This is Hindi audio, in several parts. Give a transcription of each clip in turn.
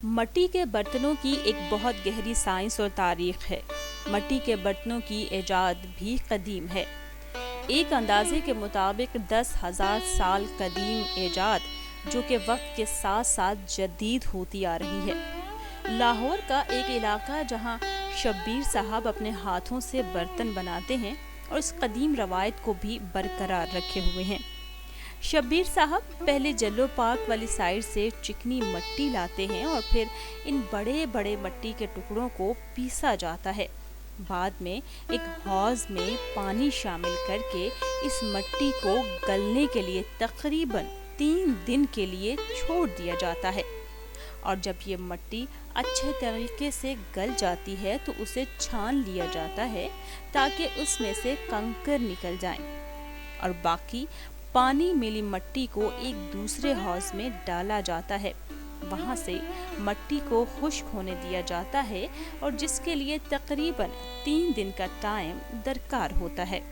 मिट्टी के बर्तनों की एक बहुत गहरी साइंस और तारीख है। मिट्टी के बर्तनों की इजाद भी कदीम है। एक अंदाजे के मुताबिक 10,000 साल कदीम इजाद जो कि वक्त के साथ साथ जदीद होती आ रही है। लाहौर का एक इलाका जहां शब्बीर साहब अपने हाथों से बर्तन बनाते हैं और इस कदीम रवायत को भी बरकरार रखे हुए हैं। शब्बीर साहब पहले जल्लो पार्क वाली साइड से चिकनी मिट्टी लाते हैं और फिर इन बड़े बड़े मिट्टी के टुकड़ों को पीसा जाता है। बाद में एक हौज में पानी शामिल करके इस मिट्टी को गलने के लिए तकरीबन 3 दिन के लिए छोड़ दिया जाता है और जब ये मिट्टी अच्छे तरीके से गल जाती है तो उसे छान लिया जाता है ताकि उसमें से कंकर निकल जाएं और बाकी पानी मिली मिट्टी को एक दूसरे हौज में डाला जाता है। वहां से मिट्टी को खुश्क होने दिया जाता है और जिसके लिए तकरीबन 3 दिन का टाइम दरकार होता है।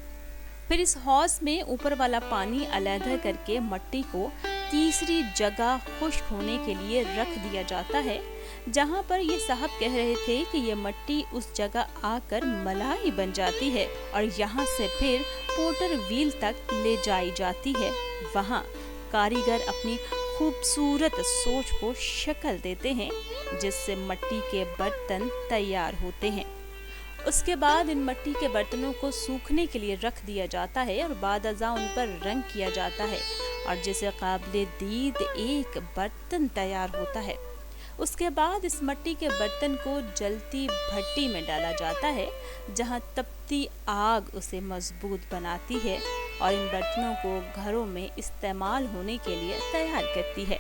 फिर इस हौज में ऊपर वाला पानी अलहदा करके मिट्टी को तीसरी जगह खुश्क होने के लिए रख दिया जाता है जहां पर ये साहब कह रहे थे कि ये मिट्टी उस जगह आकर मलाई बन जाती है और यहाँ से फिर पोटर व्हील तक ले जाई जाती है। वहाँ कारीगर अपनी खूबसूरत सोच को शक्ल देते हैं जिससे मिट्टी के बर्तन तैयार होते हैं। उसके बाद इन मिट्टी के बर्तनों को सूखने के लिए रख दिया जाता है और बाद अज़ा उन पर रंग किया जाता है और जिसे काबिले दीद एक बर्तन तैयार होता है। उसके बाद इस मिट्टी के बर्तन को जलती भट्टी में डाला जाता है जहां तपती आग उसे मजबूत बनाती है और इन बर्तनों को घरों में इस्तेमाल होने के लिए तैयार करती है।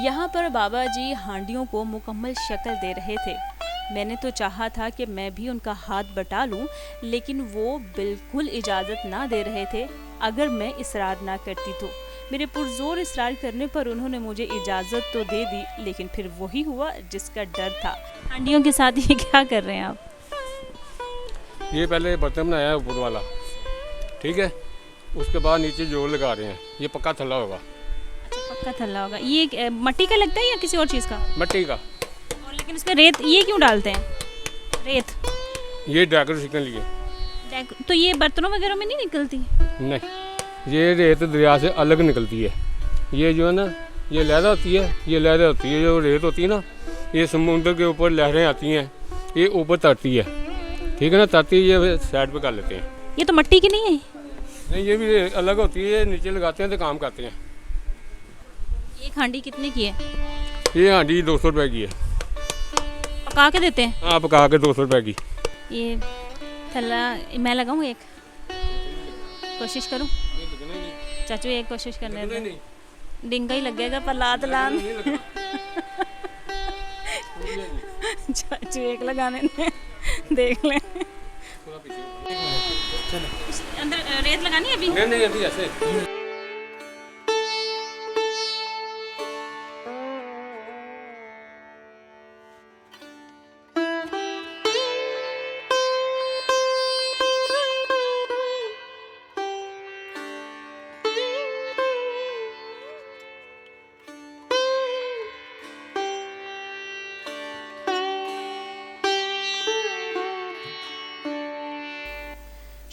यहाँ पर बाबा जी हांडियों को मुकम्मल शक्ल दे रहे थे। मैंने तो चाहा था कि मैं भी उनका हाथ बटा लूं, लेकिन वो बिल्कुल इजाज़त ना दे रहे थे। अगर मैं इसरार ना करती तो मेरे पुरजोर इसरार करने पर उन्होंने मुझे इजाज़त तो दे दी, लेकिन फिर वही हुआ जिसका डर था। हांडियों के साथ ये क्या कर रहे हैं आप? ये पहले बर्तन बनाया है ऊपर वाला, ठीक है, उसके बाद नीचे जोड़ लगा रहे हैं। ये पक्का थल्ला होगा। अच्छा, पक्का थल्ला होगा। ये मिट्टी का लगता है या किसी और चीज़ का? मिट्टी का। और लेकिन इसमें रेत ये क्यों डालते हैं? रेत ये डेकोरेशन के लिए। तो ये बर्तनों वगैरह में नहीं निकलती? नहीं, ये रेत दरिया से अलग निकलती है। ये जो है ना, ये लहरा होती है, ये लहरें होती है। जो रेत होती है ना, ये समुद्र के ऊपर लहरें आती हैं, ये ऊपर तरती है, ठीक है ना, तरती है, ये साइड पे कर लेते हैं। ये तो मिट्टी की नहीं है? नहीं, ये भी अलग होती है, ये नीचे लगाते हैं तो काम करते हैं। एक हांडी कितने की है? ये हांडी 200 रुपये की है। पका के देते हैं? हाँ, पका के 200 रुपये की। ये थल्ला मैं लगाऊं? एक कोशिश करूं? चाचू एक कोशिश करने दे। डिंगा ही लगेगा पर लात लान। चाचू एक लगाने दे, देख लें। अंदर रेत लगानी है अभी? नहीं, अभी ऐसे।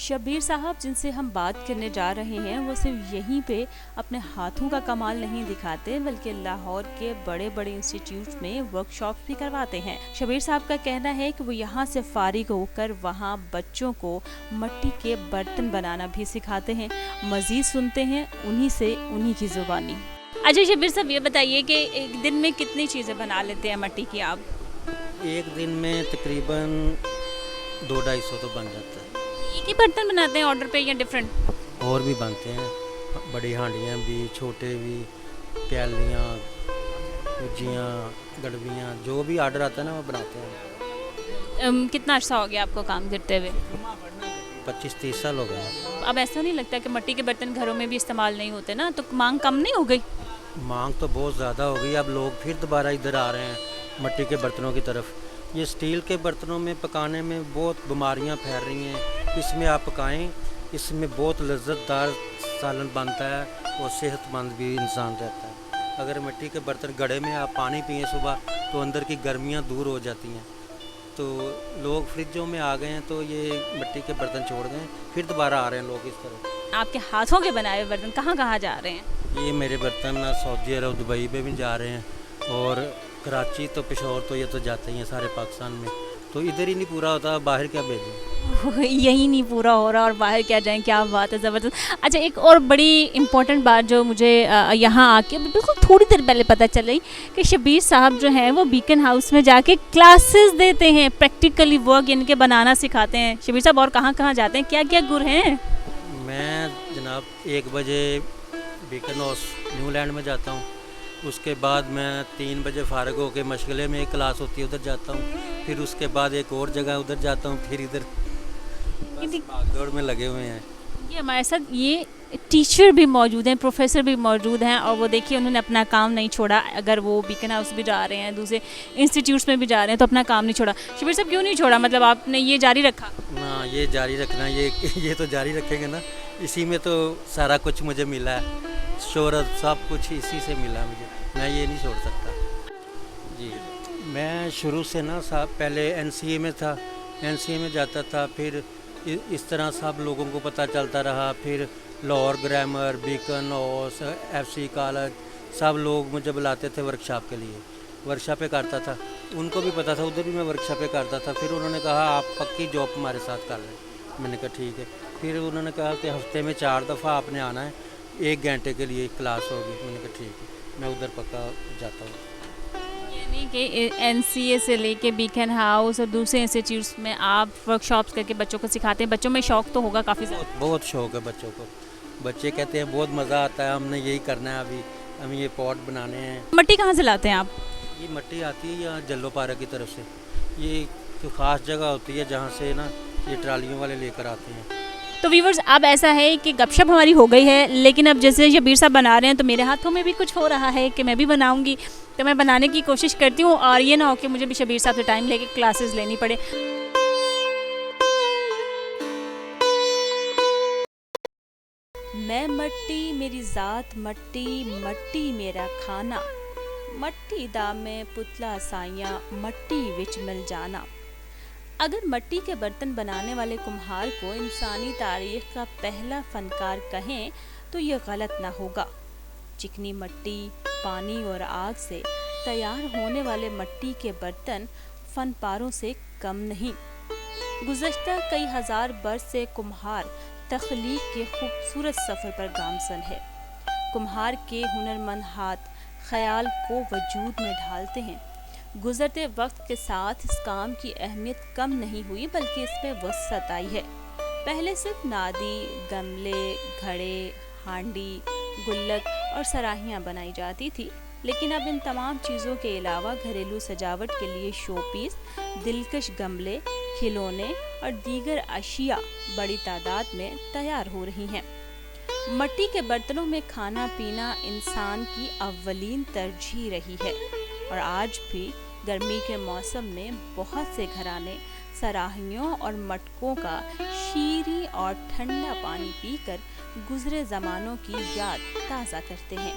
शब्बीर साहब जिनसे हम बात करने जा रहे हैं वो सिर्फ यहीं पे अपने हाथों का कमाल नहीं दिखाते बल्कि लाहौर के बड़े बड़े इंस्टीट्यूट में वर्कशॉप भी करवाते हैं। शब्बीर साहब का कहना है कि वो यहाँ से फारिग होकर वहाँ बच्चों को मिट्टी के बर्तन बनाना भी सिखाते हैं। मजीद सुनते हैं उन्हीं से, उन्हीं की जुबानी। अच्छा शब्बीर साहब, ये बताइए कि एक दिन में कितनी चीज़ें बना लेते हैं मिट्टी की आप? एक दिन में तकरीबन 200-250 तो बन जाता है। एक ही बर्तन बनाते हैं ऑर्डर पे या डिफरेंट? और भी बनते हैं, बड़ी हांडियाँ भी, छोटे भी, प्यालियाँ, कुजियाँ, गड़बियाँ, जो भी ऑर्डर आता है ना वो बनाते हैं। कितना अर्सा हो गया आपको काम करते हुए? 25-30 साल हो गए। अब ऐसा नहीं लगता कि मिट्टी के बर्तन घरों में भी इस्तेमाल नहीं होते ना, तो मांग कम नहीं हो गई? मांग तो बहुत ज़्यादा हो गई। अब लोग फिर दोबारा इधर आ रहे हैं मिट्टी के बर्तनों की तरफ। ये स्टील के बर्तनों में पकाने में बहुत बीमारियां फैल रही हैं। इसमें आप पकाएं, इसमें बहुत लज्जतदार सालन बनता है और सेहतमंद भी इंसान रहता है। अगर मिट्टी के बर्तन घड़े में आप पानी पिए सुबह तो अंदर की गर्मियाँ दूर हो जाती हैं। तो लोग फ्रिजों में आ गए हैं तो ये मिट्टी के बर्तन छोड़ गए हैं, फिर दोबारा आ रहे हैं लोग इस तरह। आपके हाथों के बनाए हुए बर्तन कहाँ कहाँ जा रहे हैं? ये मेरे बर्तन सऊदी अरब दुबई में भी जा रहे हैं, और कराची तो पेशावर तो ये तो जाते ही हैं सारे पाकिस्तान में, तो इधर ही नहीं पूरा होता, बाहर क्या भेजें। यही नहीं पूरा हो रहा और बाहर क्या जाएं, क्या बात है, ज़बरदस्त। अच्छा, एक और बड़ी इम्पोर्टेंट बात जो मुझे यहाँ आके बिल्कुल थोड़ी देर पहले पता चली कि शबीर साहब जो हैं वो बीकन हाउस में जाके क्लासेस देते हैं, प्रैक्टिकली वर्क इनके बनाना सिखाते हैं। शबीर साहब और कहाँ कहाँ जाते हैं, क्या क्या गुर हैं? मैं जनाब 1 बजे बीकन हाउस न्यूलैंड में जाता हूँ, उसके बाद मैं 3 बजे फारग होकर मशगले में एक क्लास होती है उधर जाता हूँ, फिर उसके बाद एक और जगह उधर जाता हूँ, फिर इधर भागदौड़ में लगे हुए हैं। ये हमारे साथ ये टीचर भी मौजूद हैं, प्रोफेसर भी मौजूद हैं, और वो देखिए उन्होंने अपना काम नहीं छोड़ा। अगर वो बीकन हाउस भी जा रहे हैं, दूसरे इंस्टीट्यूट्स में भी जा रहे हैं, तो अपना काम नहीं छोड़ा। शबीर साहब क्यों नहीं छोड़ा, मतलब आपने ये जारी रखा? हाँ, ये जारी रखना, ये तो जारी रखेंगे ना, इसी में तो सारा कुछ मुझे मिला है, शोहरत सब कुछ इसी से मिला मुझे, मैं ये नहीं छोड़ सकता जी। मैं शुरू से ना पहले NCA में था, NCA में जाता था, फिर इस तरह सब लोगों को पता चलता रहा, फिर Lahore grammar, beacon house, FC college, सब लोग मुझे बुलाते थे वर्कशॉप के लिए, वर्कशॉप पे करता था, उनको भी पता था, उधर भी मैं वर्कशॉप पे करता था। फिर उन्होंने कहा आप पक्की जॉब हमारे साथ कर लें, मैंने कहा ठीक है। फिर उन्होंने कहा कि हफ्ते में 4 दफ़ा आपने आना है, 1 घंटे के लिए क्लास होगी, मैंने कहा ठीक है, मैं उधर पक्का जाता हूँ। यानी कि NCA से लेके बीकन हाउस और दूसरे इंस्टीट्यूट्स में आप वर्कशॉप्स करके बच्चों को सिखाते हैं। बच्चों में शौक़ तो होगा काफ़ी ज़्यादा? बहुत शौक़ है बच्चों को, बच्चे कहते हैं बहुत मज़ा आता है, हमने यही करना है, अभी हमें ये पॉट बनाने हैं। मिट्टी कहाँ से लाते हैं आप? ये मिट्टी आती है यहाँ जल्लो पारा की तरफ से, ये तो ख़ास जगह होती है जहाँ से ना ये ट्रालियों वाले लेकर आते हैं। तो व्यूवर्स, अब ऐसा है कि गपशप हमारी हो गई है, लेकिन अब जैसे शबीर साहब बना रहे हैं तो मेरे हाथों में भी कुछ हो रहा है कि मैं भी बनाऊंगी, तो मैं बनाने की कोशिश करती हूँ, और ये ना हो कि मुझे भी शबीर साहब से टाइम लेके क्लासेस लेनी पड़े। मैं मट्टी मेरी ज़ात मट्टी, मट्टी मेरा खाना, मट्टी दा में पुतला साइयाँ, मट्टी विच मिल जाना। अगर मट्टी के बर्तन बनाने वाले कुम्हार को इंसानी तारीख का पहला फनकार कहें तो ये गलत ना होगा। चिकनी मट्टी, पानी और आग से तैयार होने वाले मट्टी के बर्तन फनपारों से कम नहीं। गुज़श्ता कई हज़ार बरस से कुम्हार तख्लीक के खूबसूरत सफ़र पर गामसन है। कुम्हार के हुनरमंद हाथ ख्याल को वजूद में ढालते हैं। गुज़रते वक्त के साथ इस काम की अहमियत कम नहीं हुई, बल्कि इसमें वसअत आई है। पहले सिर्फ नादी, गमले, घड़े, हांडी, गुल्लक और सराहियाँ बनाई जाती थी, लेकिन अब इन तमाम चीज़ों के अलावा घरेलू सजावट के लिए शोपीस, दिलकश गमले, खिलौने और दीगर अशिया बड़ी तादाद में तैयार हो रही हैं। मिट्टी के बर्तनों में खाना पीना इंसान की अव्वलीन तरजीह रही है, और आज भी गर्मी के मौसम में बहुत से घराने सराहियों और मटकों का शीरी और ठंडा पानी पीकर गुजरे ज़मानों की याद ताज़ा करते हैं।